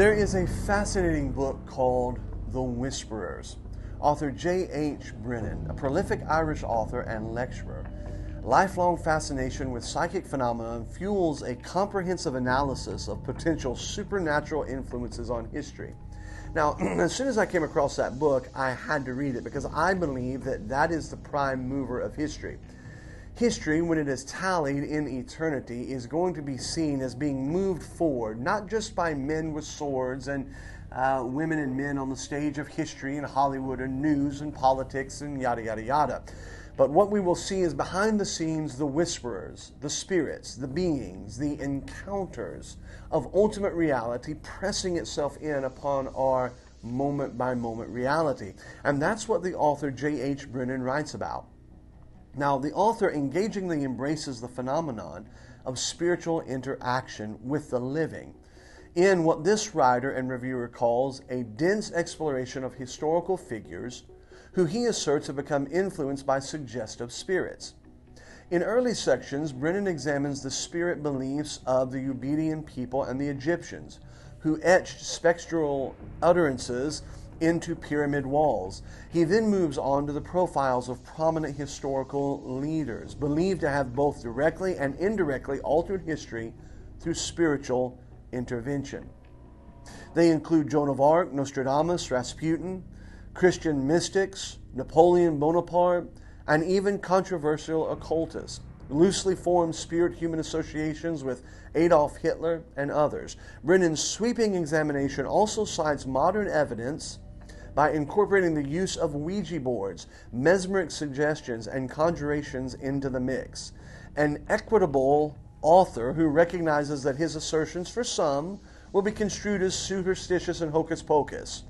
There is a fascinating book called The Whisperers. Author J.H. Brennan, a prolific Irish author and lecturer. Lifelong fascination with psychic phenomena fuels a comprehensive analysis of potential supernatural influences on history. Now, as soon as I came across that book, I had to read it because I believe that that is the prime mover of history. History, when it is tallied in eternity, is going to be seen as being moved forward, not just by men with swords and women and men on the stage of history and Hollywood and news and politics and yada, yada, yada. But what we will see is behind the scenes the whisperers, the spirits, the beings, the encounters of ultimate reality pressing itself in upon our moment-by-moment reality. And that's what the author J.H. Brennan writes about. Now, the author engagingly embraces the phenomenon of spiritual interaction with the living in what this writer and reviewer calls a dense exploration of historical figures who he asserts have become influenced by suggestive spirits. In early sections, Brennan examines the spirit beliefs of the Ubedian people and the Egyptians, who etched spectral utterances into pyramid walls. He then moves on to the profiles of prominent historical leaders, believed to have both directly and indirectly altered history through spiritual intervention. They include Joan of Arc, Nostradamus, Rasputin, Christian mystics, Napoleon Bonaparte, and even controversial occultists, loosely formed spirit-human associations with Adolf Hitler and others. Brennan's sweeping examination also cites modern evidence by incorporating the use of Ouija boards, mesmeric suggestions, and conjurations into the mix. An equitable author who recognizes that his assertions, for some, will be construed as superstitious and hocus pocus.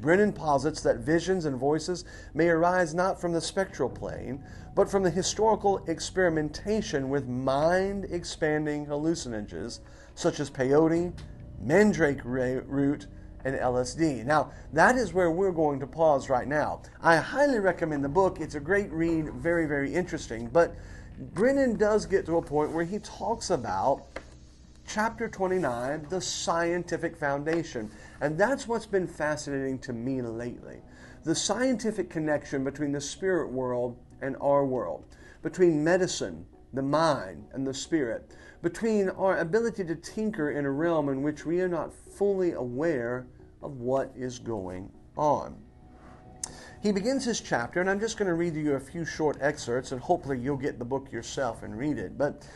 Brennan posits that visions and voices may arise not from the spectral plane, but from the historical experimentation with mind-expanding hallucinogens such as peyote, mandrake root, and LSD. Now, that is where we're going to pause right now. I highly recommend the book. It's a great read, very, very interesting. But Brennan does get to a point where he talks about Chapter 29, the scientific foundation. And that's what's been fascinating to me lately. The scientific connection between the spirit world and our world, between medicine, the mind, and the spirit, between our ability to tinker in a realm in which we are not fully aware of what is going on. He begins his chapter, and I'm just going to read you a few short excerpts, and hopefully you'll get the book yourself and read it. But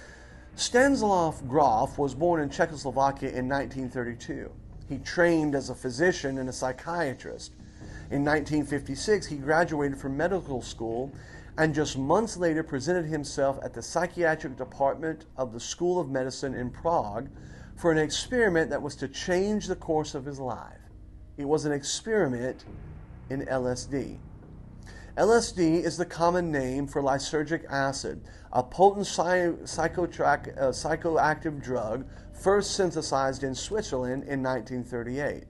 Stanislav Grof was born in Czechoslovakia in 1932. He trained as a physician and a psychiatrist. In 1956, he graduated from medical school and just months later presented himself at the psychiatric department of the School of Medicine in Prague for an experiment that was to change the course of his life. It was an experiment in LSD. LSD is the common name for lysergic acid, a potent psychoactive drug first synthesized in Switzerland in 1938.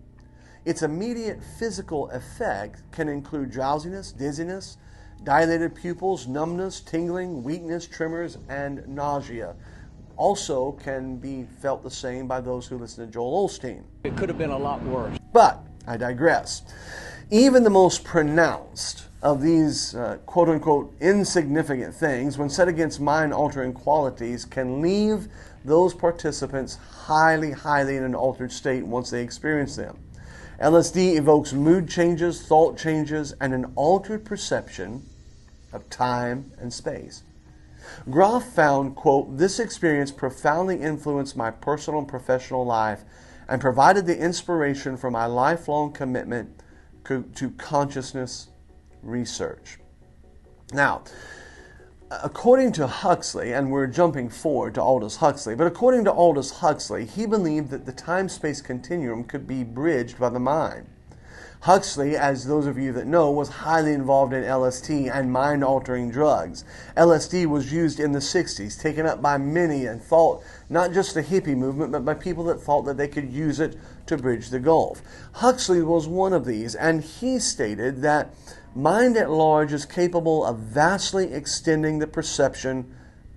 Its immediate physical effect can include drowsiness, dizziness, dilated pupils, numbness, tingling, weakness, tremors, and nausea. Also can be felt the same by those who listen to Joel Osteen. It could have been a lot worse. But I digress. Even the most pronounced of these quote-unquote insignificant things, when set against mind-altering qualities, can leave those participants highly, highly in an altered state once they experience them. LSD evokes mood changes, thought changes, and an altered perception of time and space. Grof found, quote, "This experience profoundly influenced my personal and professional life and provided the inspiration for my lifelong commitment to consciousness research." Now, according to Huxley, and we're jumping forward to Aldous Huxley, but according to Aldous Huxley, he believed that the time-space continuum could be bridged by the mind. Huxley, as those of you that know, was highly involved in LSD and mind-altering drugs. LSD was used in the 60s, taken up by many and thought, not just the hippie movement, but by people that thought that they could use it to bridge the gulf. Huxley was one of these, and he stated that mind at large is capable of vastly extending the perception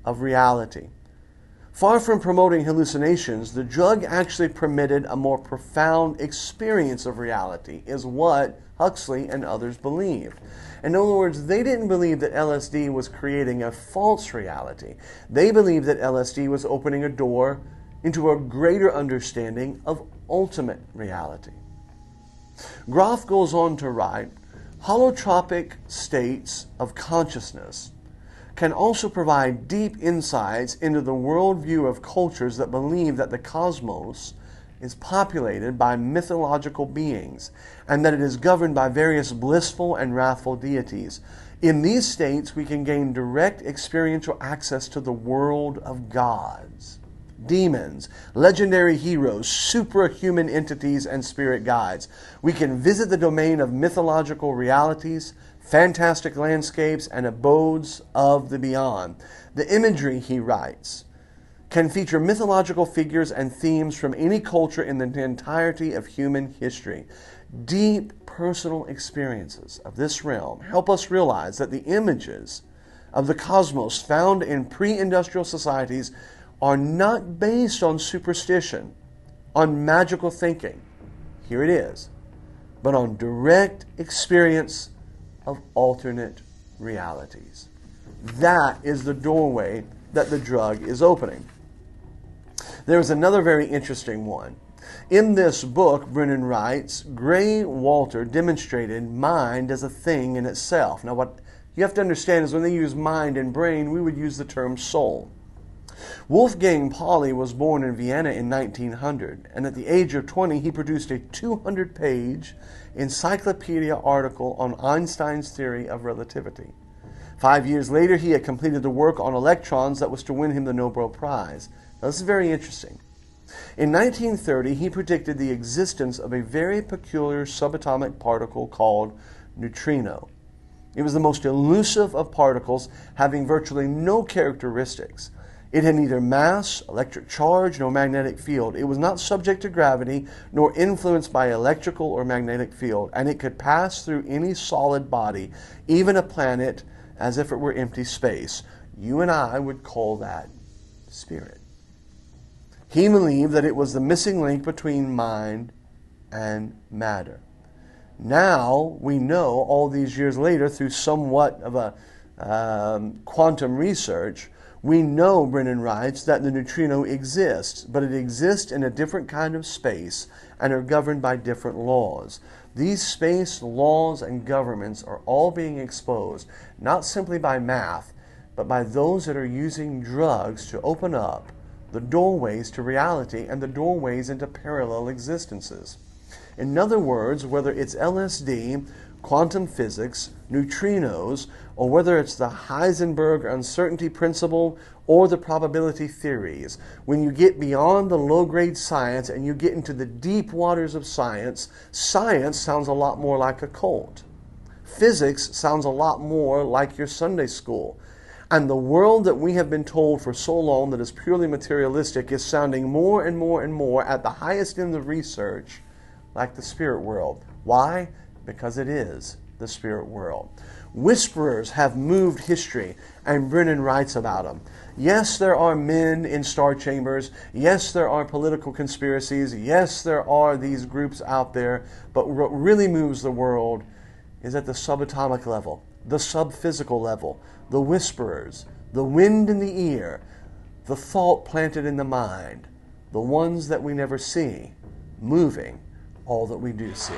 of reality. Far from promoting hallucinations, the drug actually permitted a more profound experience of reality, is what Huxley and others believed. In other words, they didn't believe that LSD was creating a false reality. They believed that LSD was opening a door into a greater understanding of ultimate reality. Groff goes on to write, holotropic states of consciousness can also provide deep insights into the worldview of cultures that believe that the cosmos is populated by mythological beings and that it is governed by various blissful and wrathful deities. In these states, we can gain direct experiential access to the world of gods, demons, legendary heroes, superhuman entities, and spirit guides. We can visit the domain of mythological realities, fantastic landscapes, and abodes of the beyond. The imagery, he writes, can feature mythological figures and themes from any culture in the entirety of human history. Deep personal experiences of this realm help us realize that the images of the cosmos found in pre-industrial societies are not based on superstition, on magical thinking, here it is, but on direct experience of alternate realities. That is the doorway that the drug is opening. There is another very interesting one. In this book, Brennan writes, Gray Walter demonstrated mind as a thing in itself. Now, what you have to understand is when they use mind and brain, we would use the term soul. Wolfgang Pauli was born in Vienna in 1900, and at the age of 20, he produced a 200-page encyclopedia article on Einstein's theory of relativity. 5 years later, he had completed the work on electrons that was to win him the Nobel Prize. Now, this is very interesting. In 1930, he predicted the existence of a very peculiar subatomic particle called neutrino. It was the most elusive of particles, having virtually no characteristics. It had neither mass, electric charge, nor magnetic field. It was not subject to gravity, nor influenced by electrical or magnetic field, and it could pass through any solid body, even a planet, as if it were empty space. You and I would call that spirit. He believed that it was the missing link between mind and matter. Now, we know, all these years later, through somewhat of a quantum research, we know, Brennan writes, that the neutrino exists, but it exists in a different kind of space and are governed by different laws. These space, laws, and governments are all being exposed, not simply by math, but by those that are using drugs to open up the doorways to reality and the doorways into parallel existences. In other words, whether it's LSD, quantum physics, neutrinos, or whether it's the Heisenberg uncertainty principle or the probability theories, when you get beyond the low-grade science and you get into the deep waters of science, science sounds a lot more like occult. Physics sounds a lot more like your Sunday school. And the world that we have been told for so long that is purely materialistic is sounding more and more and more at the highest end of research like the spirit world. Why? Because it is the spirit world. Whisperers have moved history, and Brennan writes about them. Yes, there are men in star chambers. Yes, there are political conspiracies. Yes, there are these groups out there. But what really moves the world is at the subatomic level, the subphysical level, the whisperers, the wind in the ear, the thought planted in the mind, the ones that we never see, moving all that we do see.